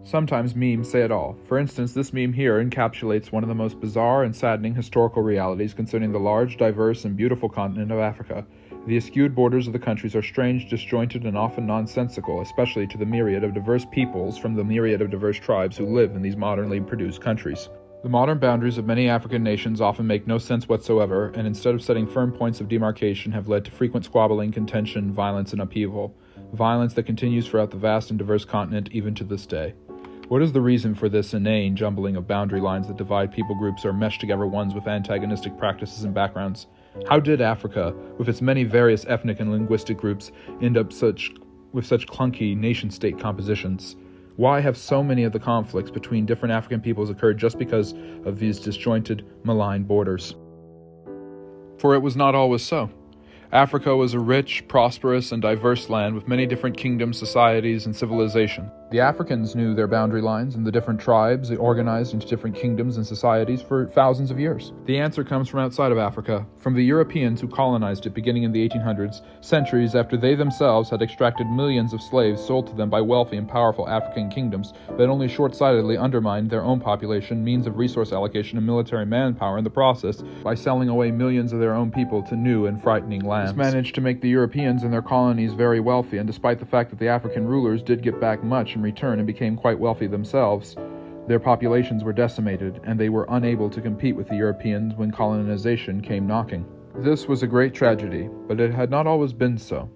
Sometimes memes say it all. For instance, this meme here encapsulates one of the most bizarre and saddening historical realities concerning the large, diverse, and beautiful continent of Africa. The askewed borders of the countries are strange, disjointed, and often nonsensical, especially to the myriad of diverse peoples from the myriad of diverse tribes who live in these modernly produced countries. The modern boundaries of many African nations often make no sense whatsoever, and instead of setting firm points of demarcation have led to frequent squabbling, contention, violence, and upheaval. Violence that continues throughout the vast and diverse continent even to this day. What is the reason for this inane jumbling of boundary lines that divide people groups or mesh together ones with antagonistic practices and backgrounds? How did Africa, with its many various ethnic and linguistic groups, end up with such clunky nation-state compositions? Why have so many of the conflicts between different African peoples occurred just because of these disjointed, malign borders? For it was not always so. Africa was a rich, prosperous, and diverse land with many different kingdoms, societies, and civilization. The Africans knew their boundary lines, and the different tribes organized into different kingdoms and societies for thousands of years. The answer comes from outside of Africa, from the Europeans who colonized it beginning in the 1800s, centuries after they themselves had extracted millions of slaves sold to them by wealthy and powerful African kingdoms that only short-sightedly undermined their own population, means of resource allocation, and military manpower in the process by selling away millions of their own people to new and frightening lands. This managed to make the Europeans and their colonies very wealthy, and despite the fact that the African rulers did get back much in return and became quite wealthy themselves, their populations were decimated, and they were unable to compete with the Europeans when colonization came knocking. This was a great tragedy, but it had not always been so.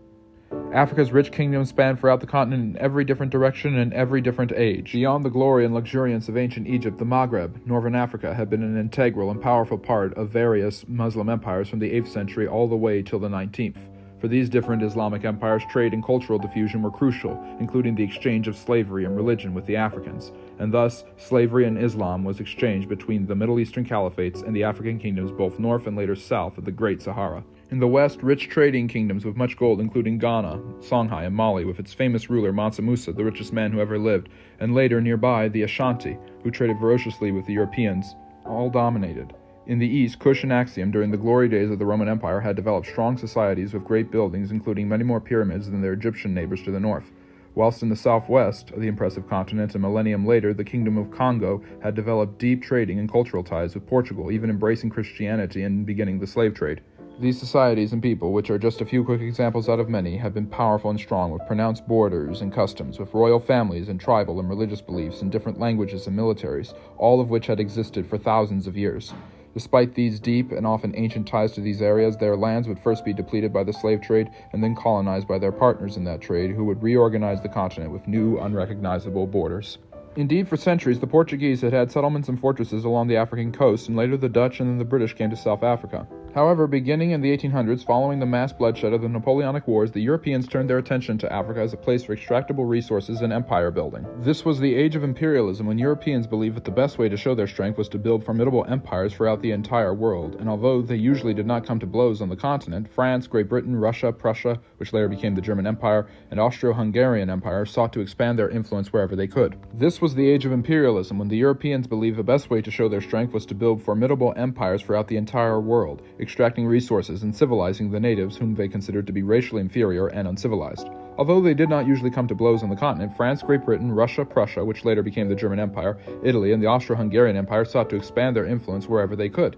Africa's rich kingdoms spanned throughout the continent in every different direction and every different age. Beyond the glory and luxuriance of ancient Egypt, the Maghreb, northern Africa, had been an integral and powerful part of various Muslim empires from the 8th century all the way till the 19th. For these different Islamic empires, trade and cultural diffusion were crucial, including the exchange of slavery and religion with the Africans, and thus slavery and Islam was exchanged between the Middle Eastern caliphates and the African kingdoms both north and later south of the Great Sahara. In the west, rich trading kingdoms with much gold, including Ghana, Songhai, and Mali, with its famous ruler Mansa Musa, the richest man who ever lived, and later nearby the Ashanti, who traded ferociously with the Europeans, all dominated. In the east, Kush and Axiom, during the glory days of the Roman Empire, had developed strong societies with great buildings, including many more pyramids than their Egyptian neighbors to the north. Whilst in the southwest of the impressive continent, a millennium later, the Kingdom of Congo had developed deep trading and cultural ties with Portugal, even embracing Christianity and beginning the slave trade. These societies and people, which are just a few quick examples out of many, have been powerful and strong, with pronounced borders and customs, with royal families and tribal and religious beliefs, and different languages and militaries, all of which had existed for thousands of years. Despite these deep and often ancient ties to these areas, their lands would first be depleted by the slave trade and then colonized by their partners in that trade, who would reorganize the continent with new, unrecognizable borders. Indeed, for centuries, the Portuguese had had settlements and fortresses along the African coast, and later the Dutch and then the British came to South Africa. However, beginning in the 1800s, following the mass bloodshed of the Napoleonic Wars, the Europeans turned their attention to Africa as a place for extractable resources and empire building. This was the age of imperialism, when Europeans believed that the best way to show their strength was to build formidable empires throughout the entire world, and although they usually did not come to blows on the continent, France, Great Britain, Russia, Prussia, which later became the German Empire, and Austro-Hungarian Empire sought to expand their influence wherever they could. This was the age of imperialism, when the Europeans believed the best way to show their strength was to build formidable empires throughout the entire world, extracting resources and civilizing the natives whom they considered to be racially inferior and uncivilized. Although they did not usually come to blows on the continent, France, Great Britain, Russia, Prussia, which later became the German Empire, Italy, and the Austro-Hungarian Empire sought to expand their influence wherever they could.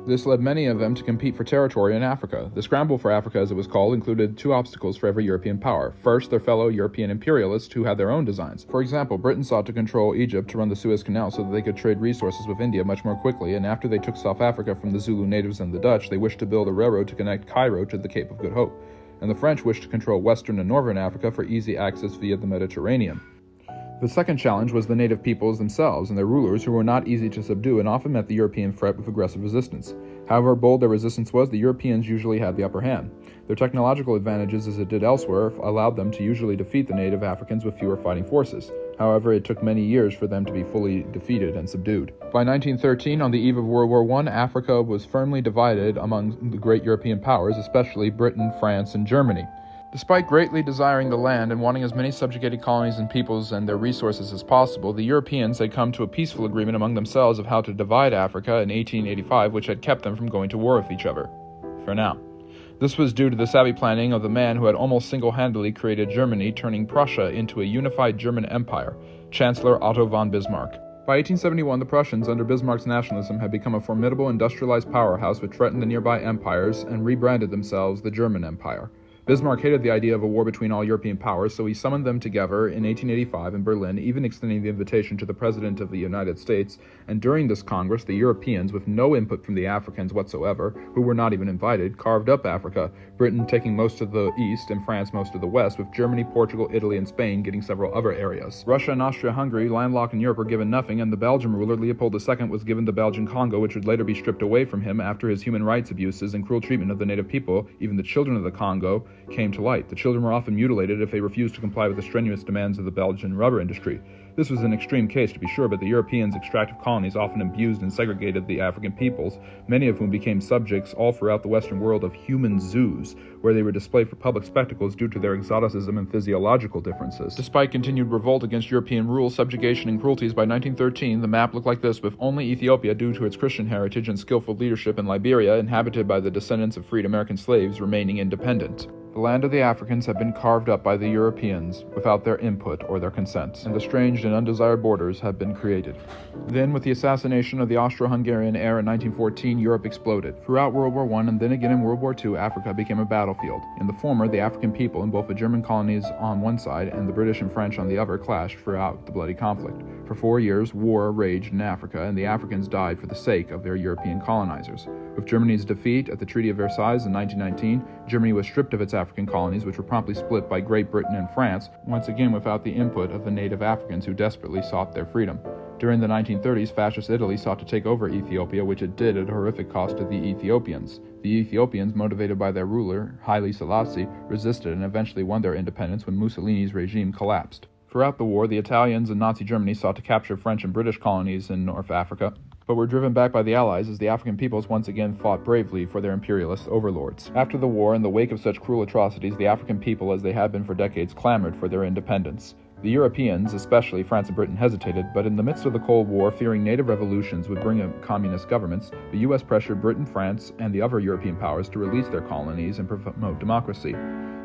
This led many of them to compete for territory in Africa. The scramble for Africa, as it was called, included two obstacles for every European power. First, their fellow European imperialists who had their own designs. For example, Britain sought to control Egypt to run the Suez Canal so that they could trade resources with India much more quickly, and after they took South Africa from the Zulu natives and the Dutch, they wished to build a railroad to connect Cairo to the Cape of Good Hope. And the French wished to control western and northern Africa for easy access via the Mediterranean. The second challenge was the native peoples themselves and their rulers, who were not easy to subdue and often met the European threat with aggressive resistance. However bold their resistance was, the Europeans usually had the upper hand. Their technological advantages, as it did elsewhere, allowed them to usually defeat the native Africans with fewer fighting forces. However, it took many years for them to be fully defeated and subdued. By 1913, on the eve of World War I, Africa was firmly divided among the great European powers, especially Britain, France, and Germany. Despite greatly desiring the land and wanting as many subjugated colonies and peoples and their resources as possible, the Europeans had come to a peaceful agreement among themselves of how to divide Africa in 1885, which had kept them from going to war with each other. For now. This was due to the savvy planning of the man who had almost single-handedly created Germany, turning Prussia into a unified German empire. Chancellor Otto von Bismarck. By 1871, the Prussians, under Bismarck's nationalism, had become a formidable industrialized powerhouse which threatened the nearby empires and rebranded themselves the German Empire. Bismarck hated the idea of a war between all European powers, so he summoned them together in 1885 in Berlin, even extending the invitation to the President of the United States. And during this Congress, the Europeans, with no input from the Africans whatsoever, who were not even invited, carved up Africa, Britain taking most of the east and France most of the west, with Germany, Portugal, Italy, and Spain getting several other areas. Russia and Austria-Hungary, landlocked in Europe, were given nothing, and the Belgian ruler Leopold II was given the Belgian Congo, which would later be stripped away from him after his human rights abuses and cruel treatment of the native people, even the children of the Congo, came to light. The children were often mutilated if they refused to comply with the strenuous demands of the Belgian rubber industry. This was an extreme case, to be sure, but the Europeans' extractive colonies often abused and segregated the African peoples, many of whom became subjects all throughout the Western world of human zoos, where they were displayed for public spectacles due to their exoticism and physiological differences. Despite continued revolt against European rule, subjugation, and cruelties, by 1913, the map looked like this, with only Ethiopia, due to its Christian heritage and skillful leadership, and Liberia, inhabited by the descendants of freed American slaves, remaining independent. The land of the Africans had been carved up by the Europeans without their input or their consent, and estranged and undesired borders had been created. Then, with the assassination of the Austro-Hungarian heir in 1914, Europe exploded. Throughout World War I and then again in World War II, Africa became a battlefield. In the former, the African people in both the German colonies on one side and the British and French on the other clashed throughout the bloody conflict. For 4 years, war raged in Africa, and the Africans died for the sake of their European colonizers. With Germany's defeat at the Treaty of Versailles in 1919, Germany was stripped of its African colonies, which were promptly split by Great Britain and France, once again without the input of the native Africans who desperately sought their freedom. During the 1930s, fascist Italy sought to take over Ethiopia, which it did at a horrific cost to the Ethiopians. The Ethiopians, motivated by their ruler, Haile Selassie, resisted and eventually won their independence when Mussolini's regime collapsed. Throughout the war, the Italians and Nazi Germany sought to capture French and British colonies in North Africa, but were driven back by the Allies as the African peoples once again fought bravely for their imperialist overlords. After the war, in the wake of such cruel atrocities, the African people, as they had been for decades, clamored for their independence. The Europeans, especially France and Britain, hesitated, but in the midst of the Cold War, fearing native revolutions would bring in communist governments, the U.S. pressured Britain, France, and the other European powers to release their colonies and promote democracy.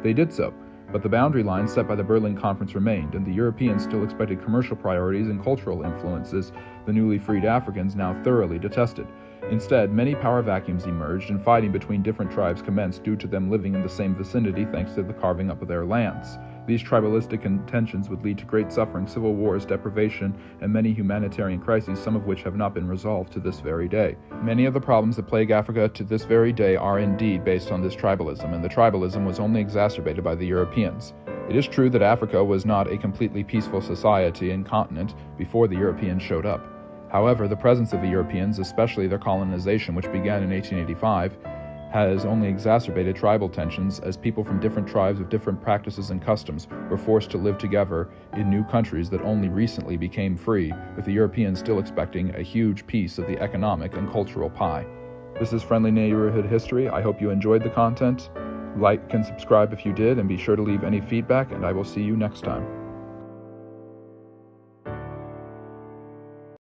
They did so, but the boundary lines set by the Berlin Conference remained, and the Europeans still expected commercial priorities and cultural influences the newly freed Africans now thoroughly detested. Instead, many power vacuums emerged, and fighting between different tribes commenced due to them living in the same vicinity thanks to the carving up of their lands. These tribalistic contentions would lead to great suffering, civil wars, deprivation, and many humanitarian crises, some of which have not been resolved to this very day. Many of the problems that plague Africa to this very day are indeed based on this tribalism, and the tribalism was only exacerbated by the Europeans. It is true that Africa was not a completely peaceful society and continent before the Europeans showed up. However, the presence of the Europeans, especially their colonization, which began in 1885, has only exacerbated tribal tensions as people from different tribes with different practices and customs were forced to live together in new countries that only recently became free, with the Europeans still expecting a huge piece of the economic and cultural pie. This is Friendly Neighborhood History. I hope you enjoyed the content. Like and subscribe if you did, and be sure to leave any feedback, and I will see you next time.